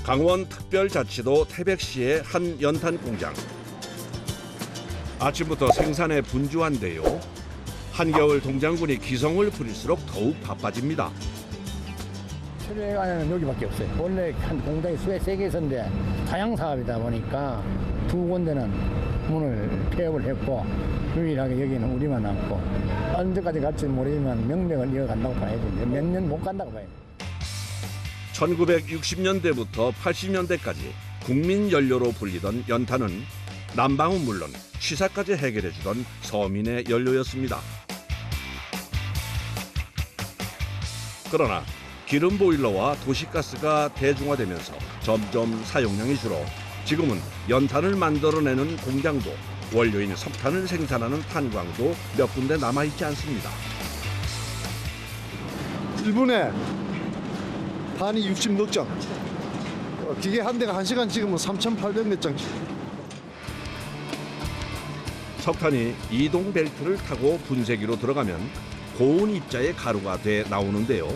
강원특별자치도 태백시의 한 연탄 공장. 아침부터 생산에 분주한데요. 한겨울 동장군이 기성을 부릴수록 더욱 바빠집니다. 출애가는 여기밖에 없어요. 원래 한 공장이 수에 3개 있었는데 다양 사업이다 보니까 2군데는 문을 폐업을 했고 유일하게 여기는 우리만 남고 언제까지 갈지 모르지만 명맥은 이어간다고 봐야지. 몇 년 못 간다고 봐야지. 1960년대부터 80년대까지 국민연료로 불리던 연탄은 난방은 물론 취사까지 해결해주던 서민의 연료였습니다. 그러나 기름 보일러와 도시가스가 대중화되면서 점점 사용량이 줄어 지금은 연탄을 만들어내는 공장도 원료인 석탄을 생산하는 탄광도 몇 군데 남아있지 않습니다. 1분에 단위 60몇 장. 기계 한 대가 1시간 찍으면 3,800몇 장씩. 석탄이 이동 벨트를 타고 분쇄기로 들어가면 고온 입자의 가루가 돼 나오는데요.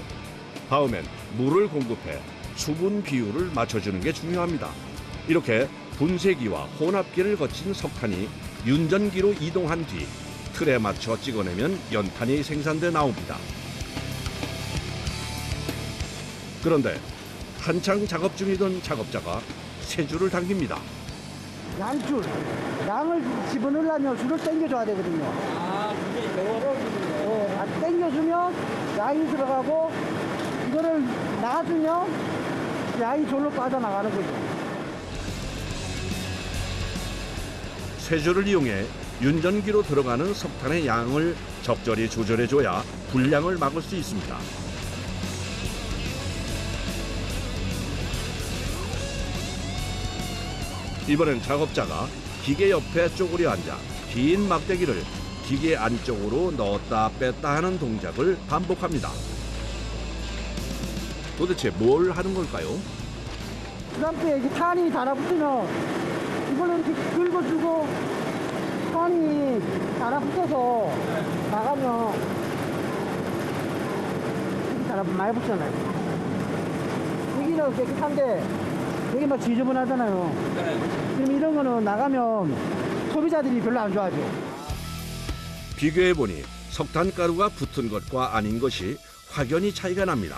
다음엔 물을 공급해 수분 비율을 맞춰주는 게 중요합니다. 이렇게 분쇄기와 혼합기를 거친 석탄이 윤전기로 이동한 뒤 틀에 맞춰 찍어내면 연탄이 생산돼 나옵니다. 그런데 한창 작업 중이던 작업자가 세 줄을 당깁니다. 양줄, 양을 집어넣으려면 줄을 당겨줘야 되거든요. 아, 그게 매워로 당겨주면 양이 들어가고 이거를 놔주면 양이 절로 빠져나가는 거죠. 세 줄을 이용해 윤전기로 들어가는 석탄의 양을 적절히 조절해줘야 불량을 막을 수 있습니다. 이번엔 작업자가 기계 옆에 쪼그려 앉아 긴 막대기를 기계 안쪽으로 넣었다 뺐다 하는 동작을 반복합니다. 도대체 뭘 하는 걸까요? 그다음에 이게 탄이 달아붙으면 이걸로 이렇게 긁어주고 탄이 달아붙어서 나가면 이렇게 많이 붙잖아요. 여기는 깨끗한데 여기 막 지저분하잖아요. 그럼 이런 거는 나가면 소비자들이 별로 안 좋아하죠. 비교해보니 석탄가루가 붙은 것과 아닌 것이 확연히 차이가 납니다.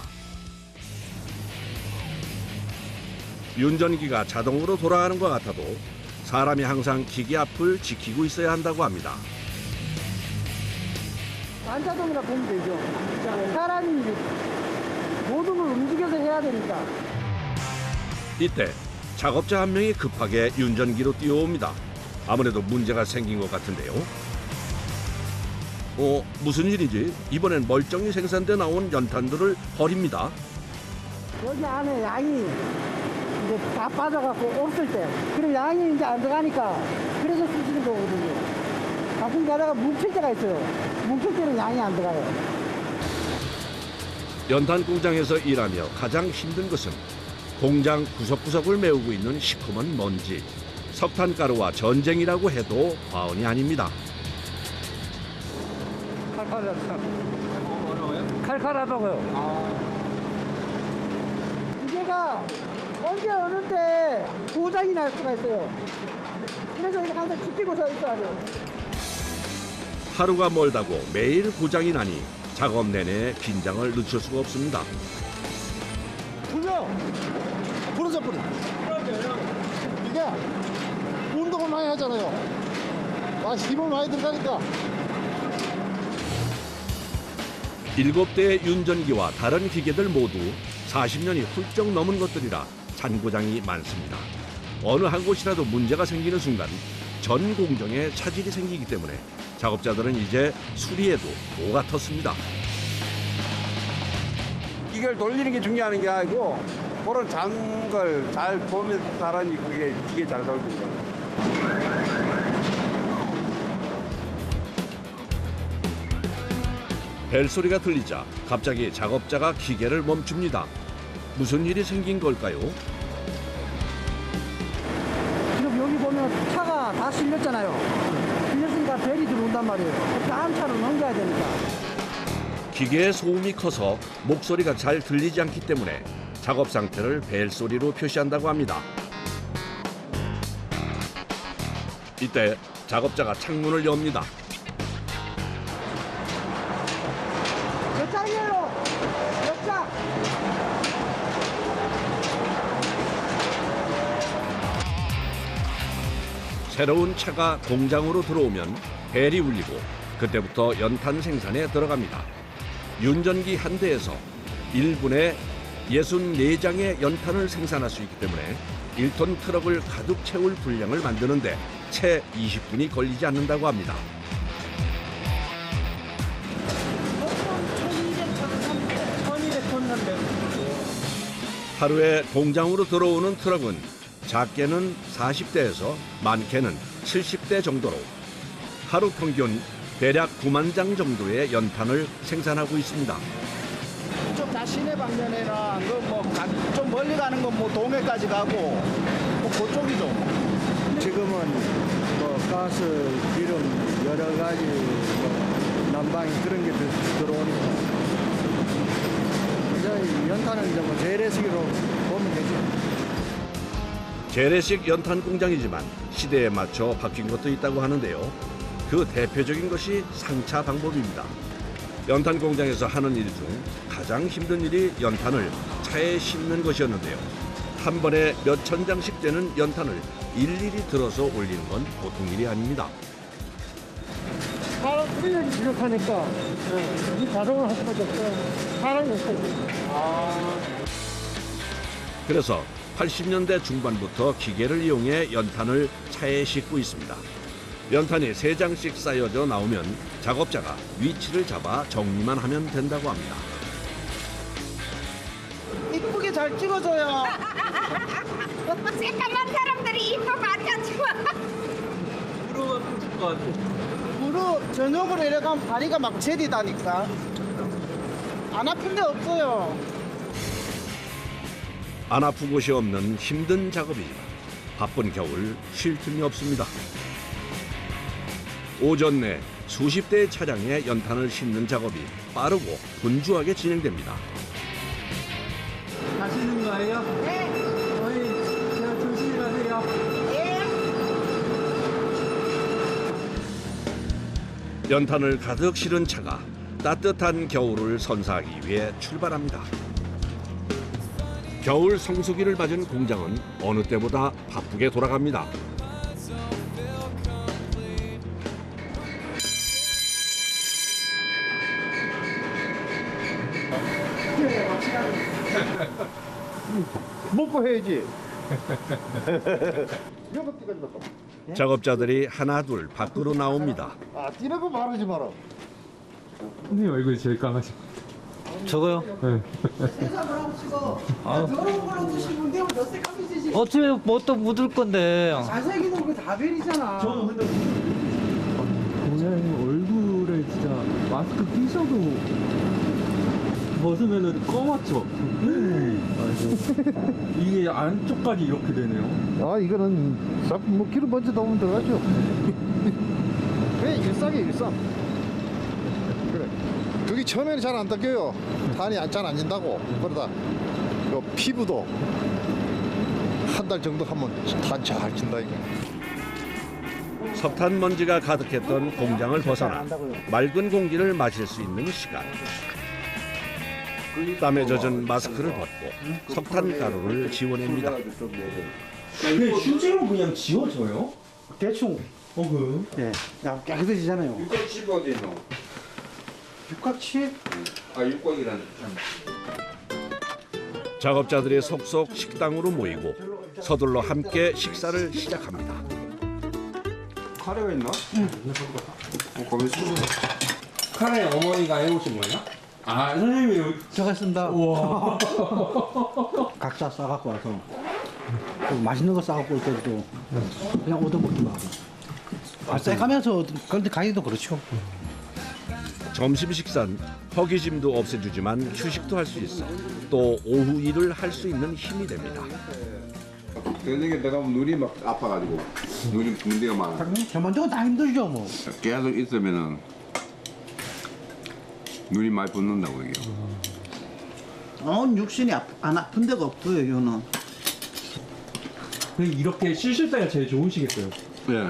윤전기가 자동으로 돌아가는 것 같아도 사람이 항상 기계 앞을 지키고 있어야 한다고 합니다. 반자동이라 보면 되죠. 사람이 모든 걸 움직여서 해야 되니까. 이때 작업자 한 명이 급하게 윤전기로 뛰어옵니다. 아무래도 문제가 생긴 것 같은데요. 무슨 일이지? 이번엔 멀쩡히 생산돼 나온 연탄들을 버립니다. 여기 안에 양이 이제 다 빠져갖고 없을 때, 그럼 양이 이제 안 들어가니까 그래서 쓰시는 거거든요. 가끔 가다가 뭉칠 때가 있어요. 뭉칠 때는 양이 안 들어가요. 연탄 공장에서 일하며 가장 힘든 것은 공장 구석구석을 메우고 있는 시커먼 먼지. 석탄가루와 전쟁이라고 해도 과언이 아닙니다. 칼칼하다고요. 이게가 언제 어느 때 고장이 날 수가 있어요. 그래서 이렇게 항상 지키고서 있어야 돼요. 하루가 멀다고 매일 고장이 나니 작업 내내 긴장을 늦출 수가 없습니다. 불려! 부러져 버려. 이게 운동을 많이 하잖아요. 힘을 많이 들어가니까. 7대의 윤전기와 다른 기계들 모두 40년이 훌쩍 넘은 것들이라 잔고장이 많습니다. 어느 한 곳이라도 문제가 생기는 순간 전 공정에 차질이 생기기 때문에 작업자들은 이제 수리에도 도가 텄습니다. 이걸 돌리는 게 중요한 게 아니고 그런 작은 걸 잘 보면서 잘하니 그게 기계 잘 돌리죠. 벨소리가 들리자 갑자기 작업자가 기계를 멈춥니다. 무슨 일이 생긴 걸까요? 지금 여기 보면 차가 다 실렸잖아요. 실렸으니까 벨이 들어온단 말이에요. 다음 차로 넘겨야 되니까. 기계의 소음이 커서 목소리가 잘 들리지 않기 때문에 작업 상태를 벨소리로 표시한다고 합니다. 이때 작업자가 창문을 엽니다. 몇 장이에요? 몇 장? 새로운 차가 공장으로 들어오면 벨이 울리고 그때부터 연탄 생산에 들어갑니다. 윤전기 한 대에서 1분에 64장의 연탄을 생산할 수 있기 때문에 1톤 트럭을 가득 채울 분량을 만드는데 채 20분이 걸리지 않는다고 합니다. 하루에 공장으로 들어오는 트럭은 작게는 40대에서 많게는 70대 정도로 하루 평균 대략 9만 장 정도의 연탄을 생산하고 있습니다. 좀 다 시내 방면에는 좀 멀리 가는 건 뭐 동해까지 가고 뭐 그쪽이죠. 지금은 뭐 가스, 기름 여러 가지 뭐 난방이 그런 게 들어오니까 이제 연탄은 이제 뭐 재래식으로 보면 되죠. 재래식 연탄 공장이지만 시대에 맞춰 바뀐 것도 있다고 하는데요. 그 대표적인 것이 상차 방법입니다. 연탄 공장에서 하는 일 중 가장 힘든 일이 연탄을 차에 싣는 것이었는데요. 한 번에 몇천 장씩 되는 연탄을 일일이 들어서 올리는 건 보통 일이 아닙니다. 사람 훈련이 부족하니까 이 자동으로 할 수밖에 없어요. 사람이 없어요. 그래서 80년대 중반부터 기계를 이용해 연탄을 차에 싣고 있습니다. 연탄이 3장씩 쌓여져 나오면 작업자가 위치를 잡아 정리만 하면 된다고 합니다. 이쁘게 잘 찍어줘요. 새까만 사람들이 이뻐 맞춰주고. 무릎 저녁으로 이래가면 다리가 막 제리다니까. 안 아픈 데 없어요. 안 아픈 곳이 없는 힘든 작업이지만 바쁜 겨울 쉴 틈이 없습니다. 오전 내 수십 대의 차량에 연탄을 싣는 작업이 빠르고 분주하게 진행됩니다. 가시는 거예요? 네. 어이, 제가 조심히 가세요. 연탄을 가득 실은 차가 따뜻한 겨울을 선사하기 위해 출발합니다. 겨울 성수기를 맞은 공장은 어느 때보다 바쁘게 돌아갑니다. 먹고 해야지. 작업자들이 하나둘 밖으로 나옵니다. 아, 뛰라고 말하지 마라. 선생님 얼굴이 제일 까마시고. 저거요? 네. 더러운 걸로 드시면 되면 몇 세 값이지. 어차피 뭐 또 묻을 건데. 잘생긴 얼굴 다 베리잖아. 선생님 얼굴에 진짜 마스크 끼셔도 벗으면은 검었죠. 이게 안쪽까지 이렇게 되네요. 아, 이거는 자꾸 뭐 기름 먼저 넣으면 들어가죠. 그게 일상이에요, 일상. 그래. 그게 처음에는 잘 안 닦여요. 탄이 잘 안 진다고. 그러다 요 피부도 한 달 정도 하면 탄 잘 진다 이거. 석탄 먼지가 가득했던 공장을 벗어나 맑은 공기를 마실 수 있는 시간. 땀에 젖은 마스크를 벗고 석탄 가루를 지워냅니다. 그냥 휴지로 그냥 지워져요? 대충. 그래요? 예. 야, 깨끗해지잖아요. 육각치 어디 있노? 육각치? 아 육각이라는. 작업자들이 속속 식당으로 모이고 서둘러 함께 식사를 시작합니다. 카레가 있나? 응. 거기 수. 카레 어머니가 해오신 거예요? 아 선생님이 여기. 제가 했습니다. 우와. 각자 싸갖고 와서 또 맛있는 거 싸갖고 올 때도 그냥 얻어먹기만 하고. 아, 쎄가면서 그런데 가기도 그렇죠. 점심 식사는 허기짐도 없애주지만 휴식도 할 수 있어 또 오후 일을 할 수 있는 힘이 됩니다. 저녁에 내가 눈이 막 아파가지고 눈이 붕대가 많아. 전반적으로 다 힘들죠 뭐. 계속 있으면은 눈이 많이 붓는다고 이게. 온 육신이 안 아픈 데가 없어요, 요는. 이렇게 쉬실 때가 제일 좋으시겠어요. 예.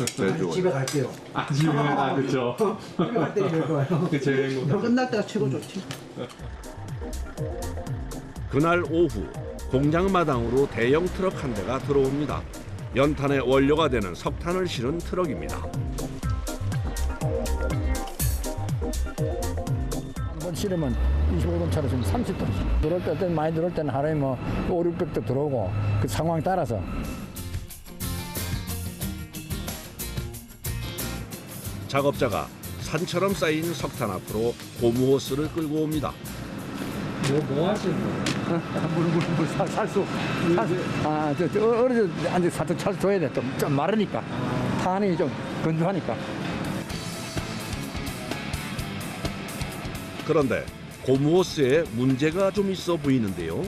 제일 좋아요. 집에 갈게요. 아, 집에 그렇죠. 집에 갈때 이럴 거예요. 그 제일 행복한. 끝날 때가 최고 좋지. 그날 오후 공장 마당으로 대형 트럭 한 대가 들어옵니다. 연탄의 원료가 되는 석탄을 실은 트럭입니다. 한번 실으면 25톤 차로 지금 30톤. 들어올 때 어떤 많이 들어올 때는 하루에 뭐 5, 600도 들어오고 그 상황 따라서. 작업자가 산처럼 쌓인 석탄 앞으로 고무호스를 끌고 옵니다. 뭐 하시는 거예요? 살수. 어려서 앉아 살짝 찰수 줘야 돼. 좀 마르니까. 탄이 좀 건조하니까. 그런데 고무호스에 문제가 좀 있어 보이는데요.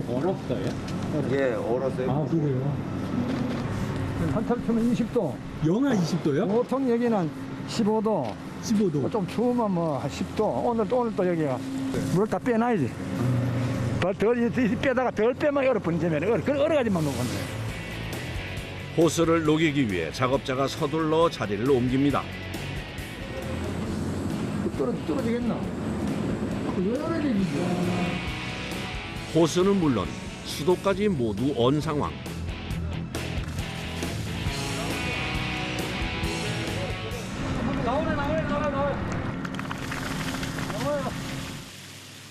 어렵다요? 예, 얼었어요. 아, 그래요? 한참 추면 20도. 영하 20도요? 보통 여기는 15도. 15도. 좀 추우면 뭐 10도. 오늘도 여기가 물을 다 빼놔야지. 덜 빼다가 덜 빼면 얼어 번지면 얼어가지만 먹는 거예요. 호스를 녹이기 위해 작업자가 서둘러 자리를 옮깁니다. 떨어지겠나? 왜 떨어지지? 호스는 물론 수도까지 모두 언 상황.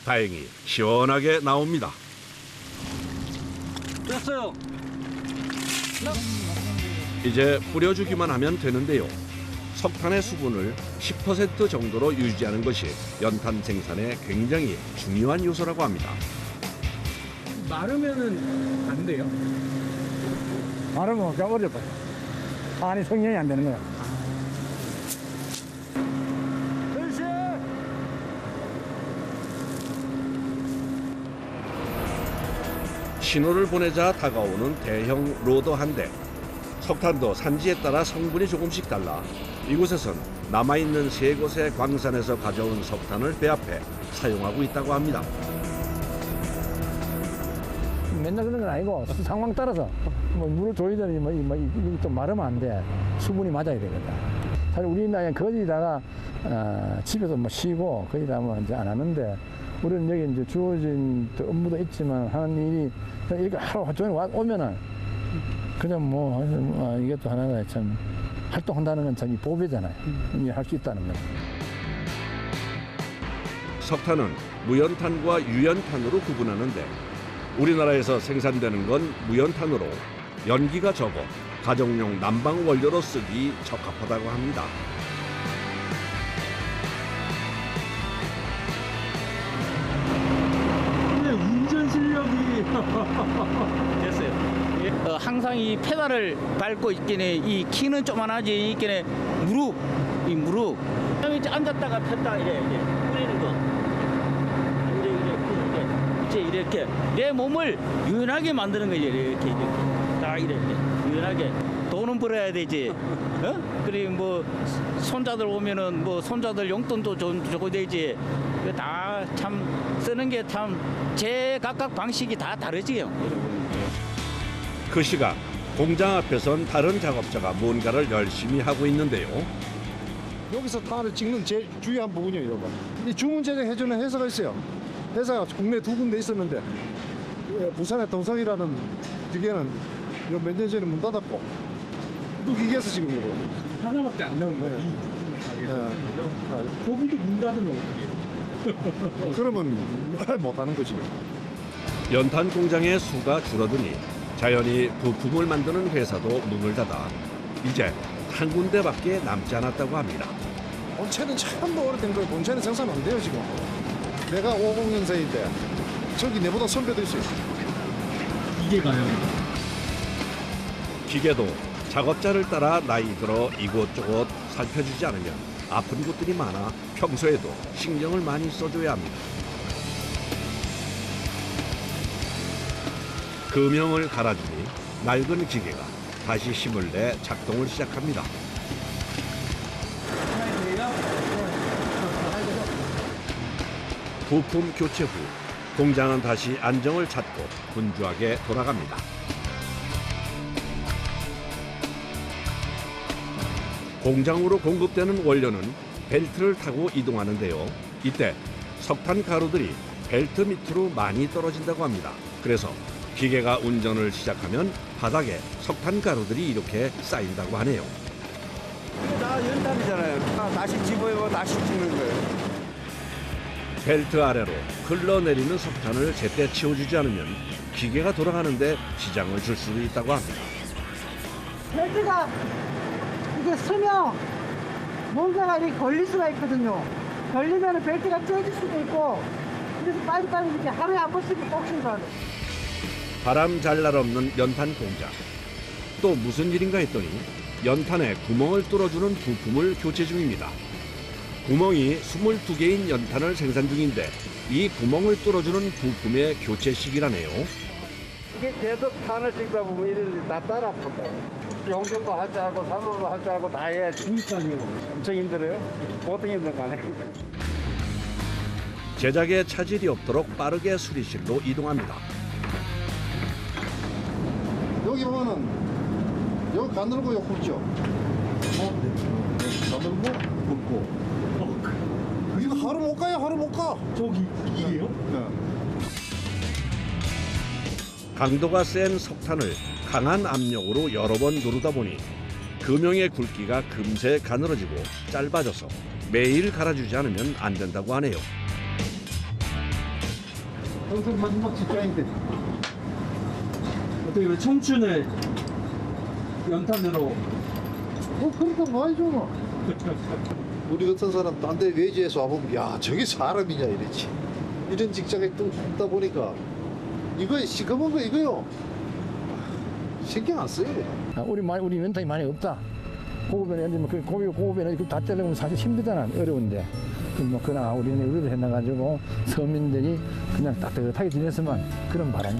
다행히 시원하게 나옵니다. 됐어요. 이제 뿌려주기만 하면 되는데요. 석탄의 수분을 10% 정도로 유지하는 것이 연탄 생산에 굉장히 중요한 요소라고 합니다. 마르면은 안 돼요? 마르면 그냥 어려워요. 안이 성형이 안 되는 거야. 신호를 보내자 다가오는 대형 로더 한 대. 석탄도 산지에 따라 성분이 조금씩 달라 이곳에선 남아있는 세 곳의 광산에서 가져온 석탄을 배합해 사용하고 있다고 합니다. 맨날 그런 건 아니고 상황 따라서 뭐 물을 조이더니 또 마르면 안 돼. 수분이 맞아야 되거든. 사실 우리나라에 거기다가 집에서 뭐 쉬고 거기다 뭐 이제 안 하는데 우리는 여기 이제 주어진 또 업무도 있지만 하는 일이 그냥 이렇게 하루 종일 오면은 그냥 뭐 이것도 하나가 참 활동한다는 건 참 보배잖아요. 할 수 있다는 건. 석탄은 무연탄과 유연탄으로 구분하는데 우리나라에서 생산되는 건 무연탄으로 연기가 적어 가정용 난방 원료로 쓰기 적합하다고 합니다. 근데 운전 실력이 됐어요. 항상 이 페달을 밟고 있기에 이 키는 조만하지 있기에 무릎 그다음에 이제 앉았다가 폈다 이제 뿌리는 거 이제 이렇게 내 몸을 유연하게 만드는 거지 이렇게 딱 이렇게 유연하게 돈은 벌어야 되지. 그리고 뭐 손자들 오면은 뭐 손자들 용돈도 좀 주고 되지. 다 참 쓰는 게 참 제 각각 방식이 다 다르지요. 그 시각 공장 앞에선 다른 작업자가 뭔가를 열심히 하고 있는데요. 여기서 탄을 찍는 제일 중요한 부분이에요, 이거. 이 주문 제작해주는 회사가 있어요. 회사가 국내 2군데 있었는데 부산의 동성이라는 기계는 몇 년 전에 문 닫았고 또 기계에서 지금 이거. 하나밖에 안 나온 거예요. 거기도 문 닫으면 어떡해요? 그러면 못하는 거지. 연탄 공장의 수가 줄어드니 자연히 부품을 만드는 회사도 문을 닫아 이제 한 군데밖에 남지 않았다고 합니다. 본체는 참 오래된 거예요. 본체는 생산 안 돼요, 지금. 내가 50년생인데 저기 내보다 선배도 있어요. 이게 가요. 기계도 작업자를 따라 나이 들어 이곳저곳 살펴주지 않으면 아픈 곳들이 많아 평소에도 신경을 많이 써줘야 합니다. 금형을 갈아주니 낡은 기계가 다시 힘을 내 작동을 시작합니다. 부품 교체 후 공장은 다시 안정을 찾고 분주하게 돌아갑니다. 공장으로 공급되는 원료는 벨트를 타고 이동하는데요. 이때 석탄 가루들이 벨트 밑으로 많이 떨어진다고 합니다. 그래서 기계가 운전을 시작하면 바닥에 석탄 가루들이 이렇게 쌓인다고 하네요. 이거 다 연탄이잖아요. 다시 집어요, 다시 찍는 거예요. 벨트 아래로 흘러내리는 석탄을 제때 치워주지 않으면 기계가 돌아가는데 지장을 줄 수도 있다고 합니다. 벨트가 이게 쓰면 뭔가가 이렇게 걸릴 수가 있거든요. 걸리면 벨트가 쪄질 수도 있고 그래서 빨리빨리 이렇게 하루에 한 번씩 꼭 신고하고. 바람 잘 날 없는 연탄 공장. 또 무슨 일인가 했더니 연탄에 구멍을 뚫어주는 부품을 교체 중입니다. 구멍이 22개인 연탄을 생산 중인데 이 구멍을 뚫어주는 부품의 교체 시기라네요. 이게 계속 탄을 찍다 보면 이런 다 따라 붙어. 용접도 할 줄 알고 산업도 할 줄 알고 다 해야지. 엄청 힘들어요. 보통 힘든 거 아니에요. 제작에 차질이 없도록 빠르게 수리실로 이동합니다. 여기 보면은 여기 가늘고 요 굵죠? 가늘고 굵고. 이거 하루 못 가요, 하루 못 가. 저기 이게요? 네. 강도가 센 석탄을 강한 압력으로 여러 번 누르다 보니 금형의 굵기가 금세 가늘어지고 짧아져서 매일 갈아주지 않으면 안 된다고 하네요. 평생 마지막 직장인데. 어떻게 왜 청춘을 연탄으로 그렇다 봐야죠 뭐. 우리 같은 사람 딴 데 외지에서 와보면 야 저게 사람이냐 이랬지. 이런 직장에 또 있다 보니까 이거 시커먼 거 이거요. 신경 안 써요. 우리 연탄이 많이 없다. 고급에는 고급에는 다 떼려면 사실 힘들잖아. 어려운데. 그러나 우리는 의뢰를 해놔가지고 서민들이 그냥 따뜻하게 지냈으면 그런 바람이.